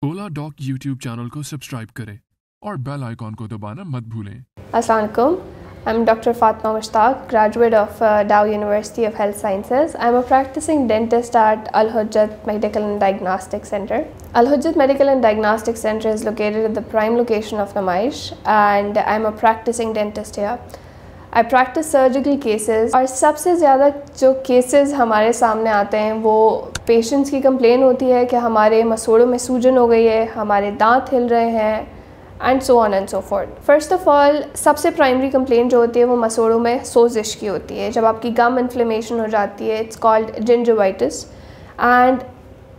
ओला dock YouTube channel को subscribe करें और बेल आइकॉन को दबाना मत भूलें। Assalamu alaikum. I'm Dr. Fatma Mushtaq, graduate of Dow University of Health Sciences. I'm a practicing dentist at Al Hujjat Medical and Diagnostic Center. Al Hujjat Medical and Diagnostic Center is located at the prime location of Namaish, and I'm a practicing dentist here. I practice surgical cases और सबसे ज़्यादा जो cases हमारे सामने आते हैं वो patients की कंप्लेन होती है कि हमारे मसूड़ों में सूजन हो गई है, हमारे दांत हिल रहे हैं and so on and so fourth. First of all सबसे प्राइमरी कंप्लेन जो होती है वो मसूड़ों में सोजिश की होती है। जब आपकी गम इन्फ्लेमेशन हो जाती है, it's called gingivitis, and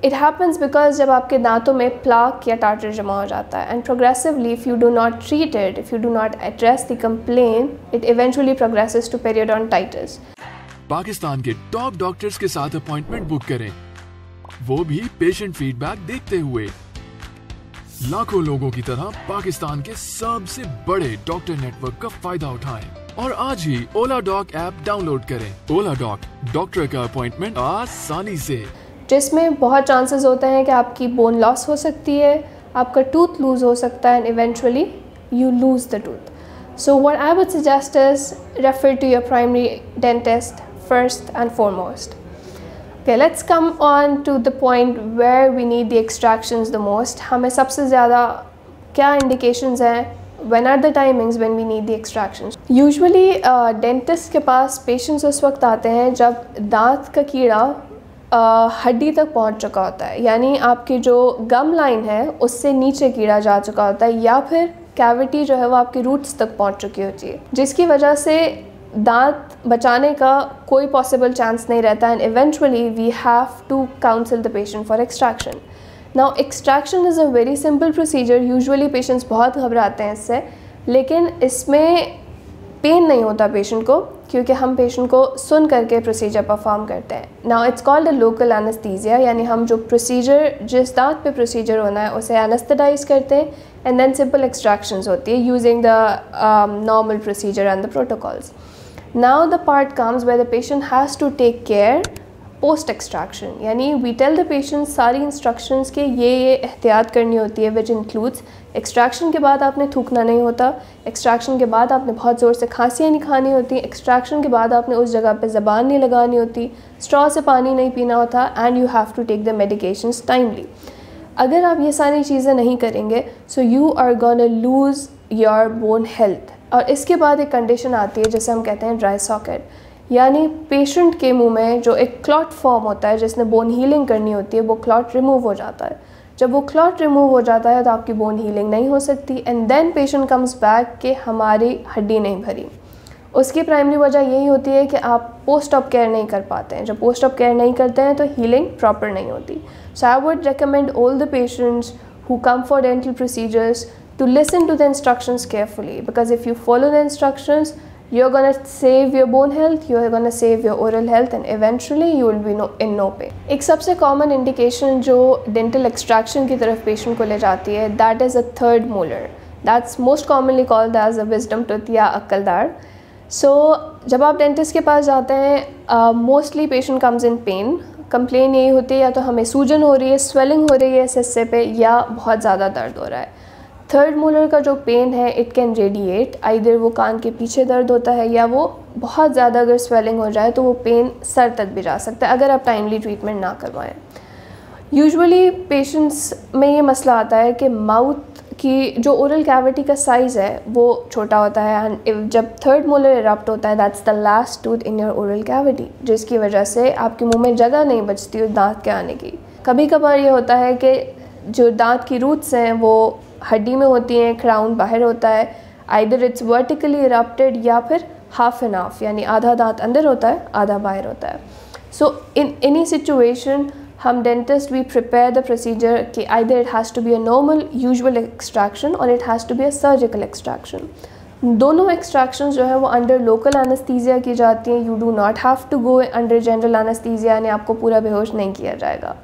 it happens because जब आपके दांतों में प्लाक या टार्टर जमा हो जाता है and progressively if you do not treat it, if you do not address the complain, it eventually progresses to periodontitis. Pakistan के टॉप डॉक्टर्स के साथ अपॉइंटमेंट बुक करें, वो भी पेशेंट फीडबैक देखते हुए। लाखों लोगों की तरह पाकिस्तान के सबसे बड़े डॉक्टर नेटवर्क का फायदा उठाएं और आज ही ओला डॉक ऐप डाउनलोड करें। ओला डॉक, डॉक्टर का अपॉइंटमेंट आसानी से, जिसमें बहुत चांसेस होते हैं कि आपकी बोन लॉस हो सकती है, आपका टूथ लूज़ हो सकता है and eventually you lose the tooth. So what I would suggest is refer to your primary dentist first and foremost. Okay, let's come on to the point where we need the extractions the most. हमें सबसे ज़्यादा क्या indications हैं, when are the timings when we need the extractions? Usually dentist के पास patients उस वक्त आते हैं जब दांत का कीड़ा हड्डी तक पहुंच चुका होता है, यानी आपकी जो गम लाइन है उससे नीचे कीड़ा जा चुका होता है, या फिर कैविटी जो है वो आपकी रूट्स तक पहुंच चुकी होती है, जिसकी वजह से दांत बचाने का कोई पॉसिबल चांस नहीं रहता and eventually we have to counsel the patient for extraction. Now extraction is a very simple procedure. Usually patients बहुत घबराते हैं इससे, लेकिन इसमें पेन नहीं होता पेशेंट को, क्योंकि हम पेशेंट को सुन करके प्रोसीजर परफॉर्म करते हैं। Now it's called a local anaesthesia, यानी हम जो प्रोसीजर जिस दांत पे प्रोसीजर होना है उसे एनेस्थेटाइज करते हैं एंड देन सिंपल एक्सट्रैक्शंस होती है using the normal procedure and the protocols. Now the part comes where the patient has to take care post extraction, यानी we tell the patient सारी instructions के ये एहतियात करनी होती है, which includes extraction के बाद आपने थूकना नहीं होता, extraction के बाद आपने बहुत ज़ोर से खांसियाँ नहीं खानी होती, extraction के बाद आपने उस जगह पे ज़बान नहीं लगानी होती, straw से पानी नहीं पीना होता, and you have to take the medications timely। अगर आप ये सारी चीज़ें नहीं करेंगे so you are gonna lose your bone health। और इसके बाद एक कंडीशन आती है जिसे हम कहते हैं ड्राई सॉकेट, यानी पेशेंट के मुंह में जो एक क्लॉट फॉर्म होता है जिसने बोन हीलिंग करनी होती है, वो क्लॉट रिमूव हो जाता है। जब वो क्लॉट रिमूव हो जाता है तो आपकी बोन हीलिंग नहीं हो सकती and then patient comes back कि हमारी हड्डी नहीं भरी। उसकी प्राइमरी वजह यही होती है कि आप पोस्ट ऑप केयर नहीं कर पाते हैं। जब पोस्ट ऑप केयर नहीं करते हैं तो हीलिंग प्रॉपर नहीं होती। So I would recommend all the patients who come for dental procedures to listen to the instructions carefully, because if you follow the instructions you're going to save your bone health, you're going to save your oral health and eventually you will be in no pain। एक सबसे common indication जो dental extraction की तरफ patient को ले जाती है, that is a third molar, that's most commonly called as a wisdom tooth या अक्कलदार। So जब आप dentist के पास जाते हैं mostly patient comes in pain। Complain यही होती है या तो हमें सूजन हो रही है, स्वेलिंग हो रही है इस हिस्से पे, या बहुत ज़्यादा दर्द हो रहा है। थर्ड मोलर का जो पेन है इट कैन रेडिएट, आइदर वो कान के पीछे दर्द होता है या वो बहुत ज़्यादा अगर स्वेलिंग हो जाए तो वो पेन सर तक भी जा सकता है अगर आप टाइमली ट्रीटमेंट ना करवाएं। यूजुअली पेशेंट्स में ये मसला आता है कि माउथ की जो ओरल कैविटी का साइज़ है वो छोटा होता है एंड जब थर्ड मोलर इरप्ट होता है that's the last tooth in your oral cavity, जिसकी वजह से आपके मुँह में जगह नहीं बचती उस दाँत के आने की। कभी कभार ये होता है कि जो दाँत की रूट्स हैं वो हड्डी में होती हैं, क्राउन बाहर होता है, आइदर इट्स वर्टिकली इरप्टेड या फिर हाफ एंड हाफ, यानी आधा दांत अंदर होता है आधा बाहर होता है। सो इन एनी सिचुएशन हम dentist we prepare the procedure कि either it has to be a normal usual extraction और it has to be a surgical extraction. दोनों एक्सट्रैक्शंस जो है वो अंडर लोकल एनेस्थीसिया की जाती हैं। You do not have to go under general anaesthesia, यानी आपको पूरा बेहोश नहीं किया जाएगा।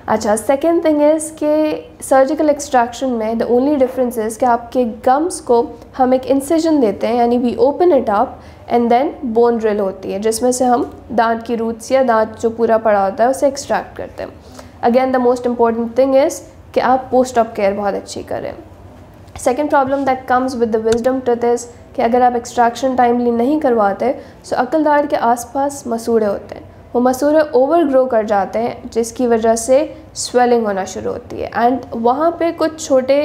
अच्छा, सेकेंड थिंग इज़ कि सर्जिकल एक्सट्रैक्शन में द ओनली डिफरेंस इज़ कि आपके गम्स को हम एक इंसिजन देते हैं, यानी we open it up and then bone drill होती है जिसमें से हम दांत की रूट्स या दांत जो पूरा पड़ा होता है उसे एक्सट्रैक्ट करते हैं। Again the most important thing is कि आप पोस्ट ऑप केयर बहुत अच्छी करें। Second problem that comes with the wisdom tooth is कि अगर आप एक्सट्रैक्शन टाइमली नहीं करवाते सो अक्लदाड़ के आसपास मसूड़े होते हैं, वो मसूड़े ओवर ग्रो कर जाते हैं जिसकी वजह से स्वेलिंग होना शुरू होती है एंड वहाँ पे कुछ छोटे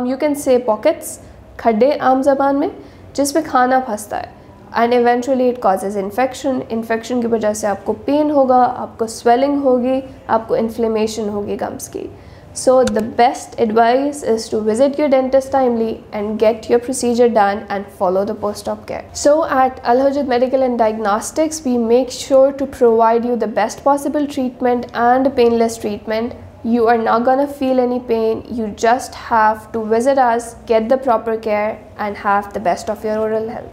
यू कैन से पॉकेट्स, खड्डे आम ज़बान में, जिस पे खाना फंसता है and eventually it causes infection की वजह से आपको पेन होगा, आपको स्वेलिंग होगी, आपको इन्फ्लेमेशन होगी गम्स की। So the best advice is to visit your dentist timely and get your procedure done and follow the post-op care. So at Al Hujjat Medical and Diagnostics, we make sure to provide you the best possible treatment and painless treatment. You are not gonna feel any pain. You just have to visit us, get the proper care and have the best of your oral health.